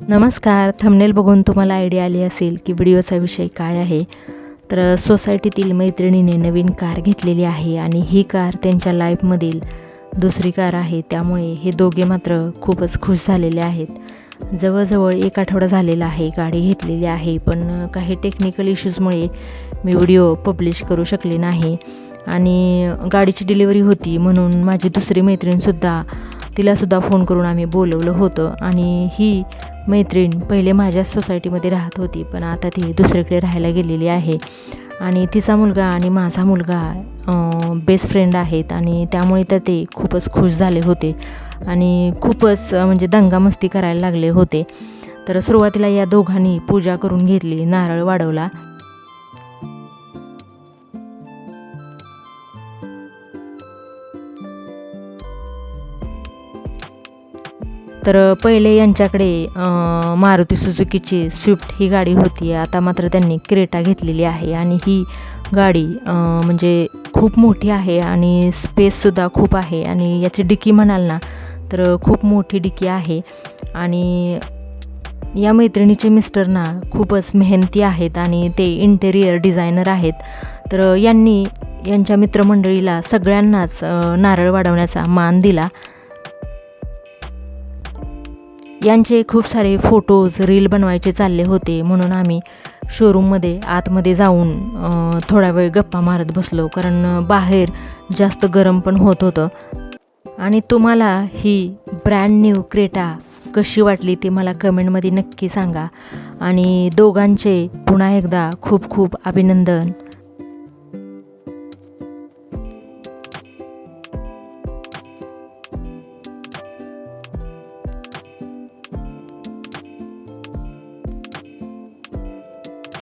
नमस्कार. थंबनेल बघून तुम्हाला आयडिया आली असेल की व्हिडिओचा विषय काय आहे. तर सोसायटीतील मैत्रिणीने नवीन कार घेतलेली आहे आणि ही कार त्यांच्या लाईफमधील दुसरी कार आहे. त्यामुळे हे दोघे मात्र खूपच खुश झालेले आहेत. जवळजवळ 1 आठवडा झालेला आहे गाडी घेतलेली आहे, पण काही टेक्निकल इश्यूजमुळे मी व्हिडिओ पब्लिश करू शकले नाही. आणि गाडीची डिलिव्हरी होती म्हणून माझी दुसरी मैत्रीणसुद्धा तिलासुद्धा फोन करून आम्ही बोलवलं होतं. आणि ही मैत्रीण पहिले माझ्याच सोसायटीमध्ये राहत होती, पण आता ती दुसरीकडे राहायला गेलेली आहे. आणि तिचा मुलगा आणि माझा मुलगा बेस्ट फ्रेंड आहेत आणि त्यामुळे तर ते खूपच खुश झाले होते आणि खूपच म्हणजे दंगामस्ती करायला लागले होते. तर सुरुवातीला या दोघांनी पूजा करून घेतली, नारळ वाढवला. तर पहिले यांच्याकडे मारुती सुझुकीची स्विफ्ट ही गाडी होती. आता मात्र त्यांनी क्रेटा घेतलेली आहे आणि ही गाडी म्हणजे खूप मोठी आहे आणि स्पेससुद्धा खूप आहे. आणि याची डिकी म्हणाल ना तर खूप मोठी डिकी आहे. आणि या मैत्रिणीचे मिस्टर ना खूपच मेहनती आहेत आणि ते इंटेरियर डिझायनर आहेत. तर यांनी यांच्या मित्रमंडळीला सगळ्यांनाच नारळ वाढवण्याचा मान दिला. यांचे खूप सारे फोटोज रील बनवायचे चालले होते, म्हणून आम्ही शोरूममध्ये आतमध्ये जाऊन थोडा वेळ गप्पा मारत बसलो, कारण बाहेर जास्त गरम पण होत होतं. आणि तुम्हाला ही ब्रँड न्यू क्रेटा कशी वाटली ते मला कमेंटमध्ये नक्की सांगा. आणि दोघांचे पुन्हा एकदा खूप खूप अभिनंदन.